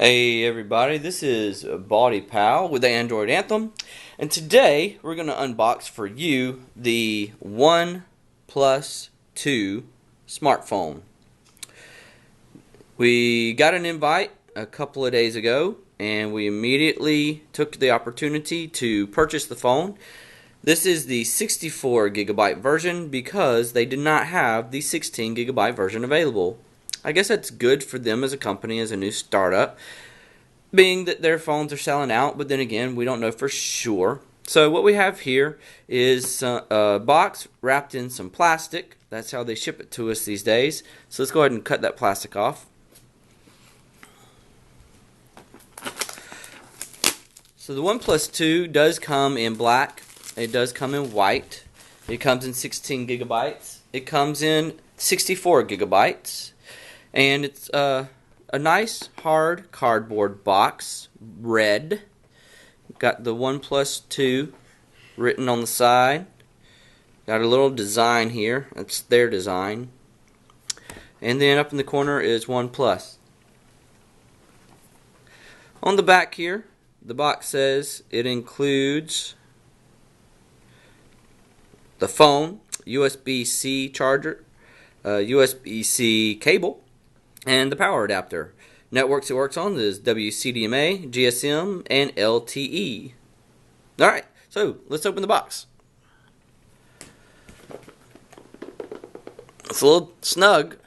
Hey everybody, this is Body Pal with the Android Anthem, and today we're going to unbox for you the OnePlus 2 smartphone. We got an invite a couple of days ago, and we immediately took the opportunity to purchase the phone. This is the 64GB version because they did not have the 16GB version available. I guess that's good for them as a company, as a new startup, being that their phones are selling out, but then again, we don't know for sure. So what we have here is a box wrapped in some plastic. That's how they ship it to us these days. So let's go ahead and cut that plastic off. So the OnePlus 2 does come in black. It does come in white. It comes in 16GB. It comes in 64GB. And it's a nice hard cardboard box, red. Got the OnePlus 2 written on the side. Got a little design here. That's their design. And then up in the corner is OnePlus. On the back here, the box says it includes the phone, USB-C charger, USB-C cable, and the power adapter. Networks it works on is WCDMA, GSM, and LTE. Alright, so let's open the box. It's a little snug.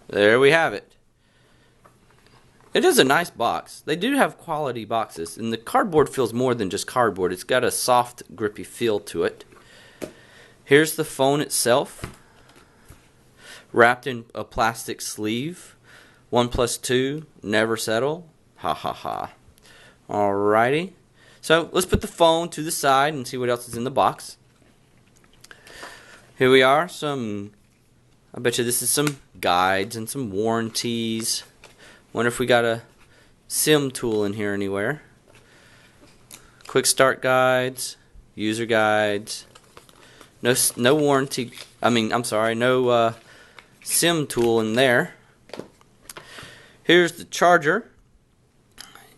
There we have it. It is a nice box. They do have quality boxes, and the cardboard feels more than just cardboard. It's got a soft, grippy feel to it. Here's the phone itself, wrapped in a plastic sleeve. OnePlus 2, never settle. Ha ha ha. Alrighty. So let's put the phone to the side and see what else is in the box. Here we are. I bet you this is some guides and some warranties. Wonder if we got a SIM tool in here anywhere. Quick start guides, user guides. No warranty. No SIM tool in there. Here's the charger.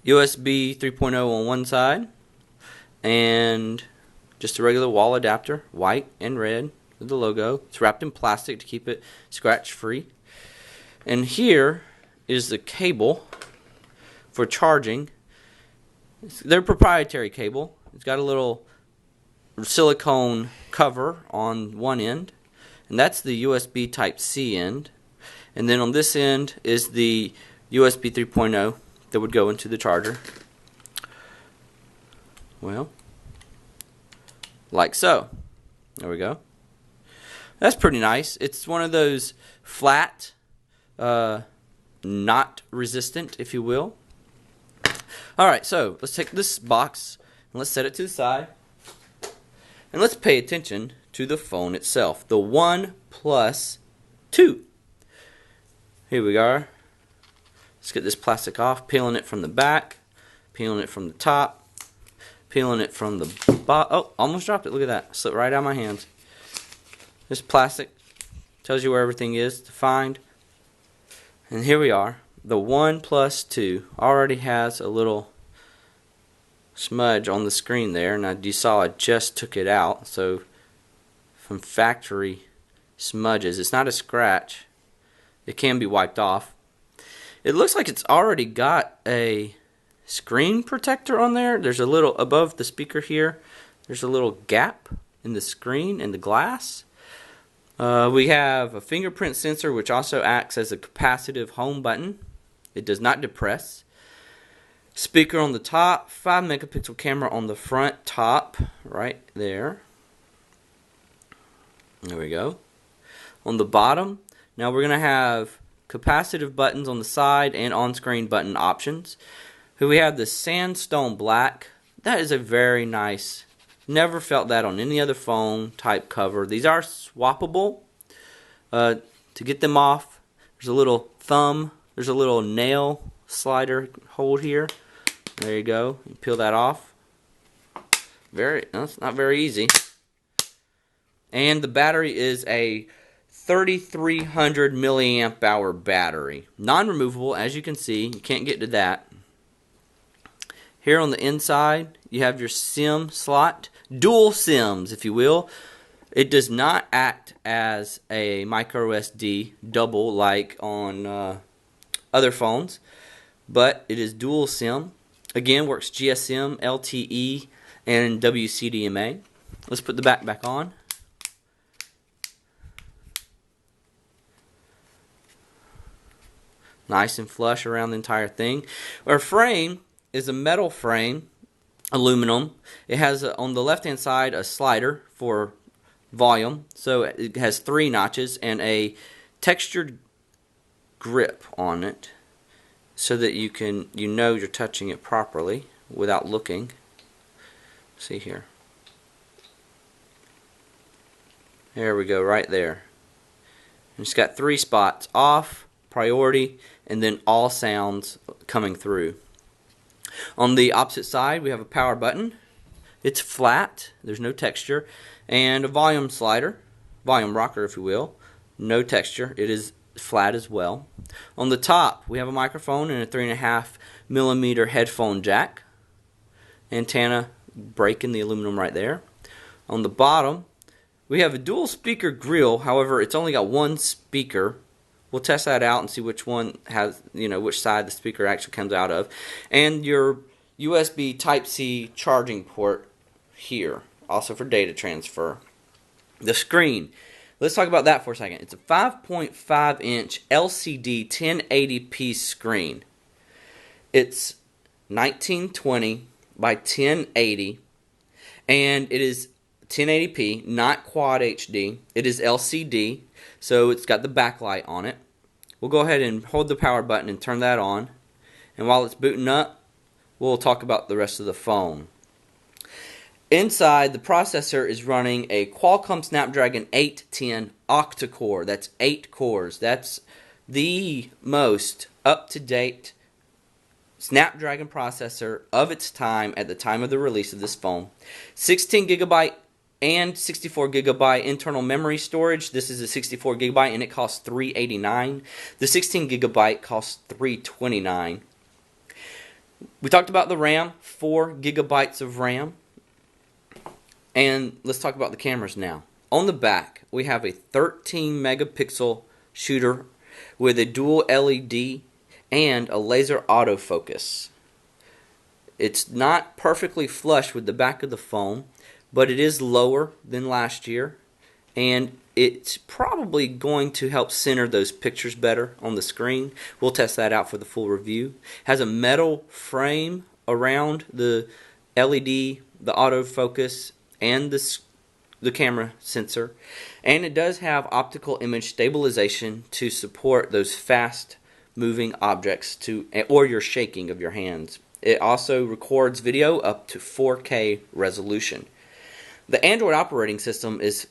USB 3.0 on one side, and just a regular wall adapter, white and red with the logo. It's wrapped in plastic to keep it scratch free. And here is the cable for charging. It's their proprietary cable. It's got a little silicone cover on one end, and that's the USB Type-C end. And then on this end is the USB 3.0 that would go into the charger. Well, like so. There we go. That's pretty nice. It's one of those flat, not resistant, if you will. Alright, so let's take this box and let's set it to the side. And let's pay attention to the phone itself, the OnePlus 2. Here we are. Let's get this plastic off, peeling it from the back, peeling it from the top, peeling it from the bottom. Oh, almost dropped it. Look at that. Slipped right out of my hands. This plastic tells you where everything is to find. And here we are. The OnePlus 2 already has a little smudge on the screen there. Now you saw I just took it out, so from factory smudges. It's not a scratch. It can be wiped off. It looks like it's already got a screen protector on there. There's a little above the speaker here. There's a little gap in the screen and the glass. We have a fingerprint sensor, which also acts as a capacitive home button. It does not depress. Speaker on the top, 5-megapixel camera on the front top, right there. There we go. On the bottom, now we're going to have capacitive buttons on the side and on-screen button options. Here we have the sandstone black. That is a very nice, never felt that on any other phone type cover. These are swappable. To get them off, there's a little thumb, there's a little nail slider hold here. There you go. You peel that off. It's not very easy. And the battery is a 3,300 milliamp hour battery. Non-removable, as you can see. You can't get to that. Here on the inside, you have your SIM slot. Dual SIMs, if you will. It does not act as a micro SD double like on other phones, but it is dual SIM. Again, works GSM, LTE, and WCDMA. Let's put the back on. Nice and flush around the entire thing. Our frame is a metal frame, aluminum. It has on the left hand side a slider for volume, so it has 3 notches and a textured grip on it so that you know you're touching it properly without looking. See here. There we go, right there. And it's got 3 spots: off, priority, and then all sounds coming through. On the opposite side, we have a power button. It's flat, there's no texture, and a volume slider, volume rocker if you will. No texture, it is flat as well. On the top, we have a microphone and a 3.5mm headphone jack. Antenna break in the aluminum right there. On the bottom, we have a dual speaker grill. However, it's only got 1 speaker. We'll test that out and see which one has, which side the speaker actually comes out of. And your USB Type-C charging port here, also for data transfer. The screen, let's talk about that for a second. It's a 5.5-inch LCD 1080p screen. It's 1920 by 1080, and it is 1080p, not Quad HD. It is LCD, so it's got the backlight on it. We'll go ahead and hold the power button and turn that on. And while it's booting up, we'll talk about the rest of the phone. Inside, the processor is running a Qualcomm Snapdragon 810 octa-core. That's 8 cores. That's the most up-to-date Snapdragon processor of its time at the time of the release of this phone. 16GB and 64GB internal memory storage. This is a 64GB and it costs $389. The 16GB costs $329. We talked about the RAM, 4GB of RAM. And let's talk about the cameras now. On the back, we have a 13 megapixel shooter with a dual LED and a laser autofocus. It's not perfectly flush with the back of the phone, but it is lower than last year, and it's probably going to help center those pictures better on the screen. We'll test that out for the full review. It has a metal frame around the LED, the autofocus, and the camera sensor, and it does have optical image stabilization to support those fast moving objects or your shaking of your hands. It also records video up to 4K resolution. The Android operating system is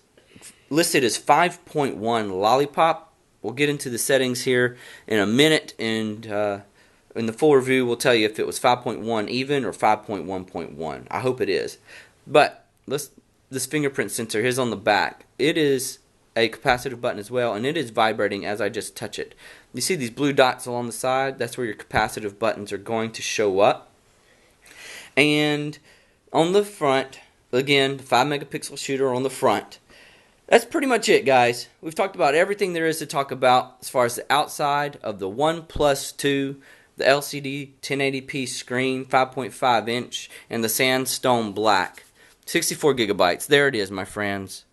listed as 5.1 Lollipop. We'll get into the settings here in a minute, and in the full review we'll tell you if it was 5.1 even or 5.1.1. I hope it is. But this fingerprint sensor is on the back. It is a capacitive button as well, and it is vibrating as I just touch it. You see these blue dots along the side? That's where your capacitive buttons are going to show up. And on the front, again, the 5 megapixel shooter on the front. That's pretty much it, guys. We've talked about everything there is to talk about as far as the outside of the OnePlus 2, the LCD 1080p screen, 5.5 inch, and the sandstone black. 64 gigabytes. There it is, my friends.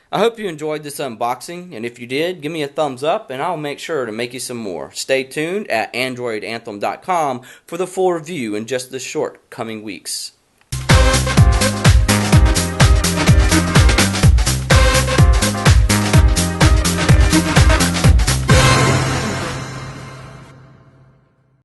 I hope you enjoyed this unboxing, and if you did, give me a thumbs up and I'll make sure to make you some more. Stay tuned at AndroidAnthem.com for the full review in just the short coming weeks.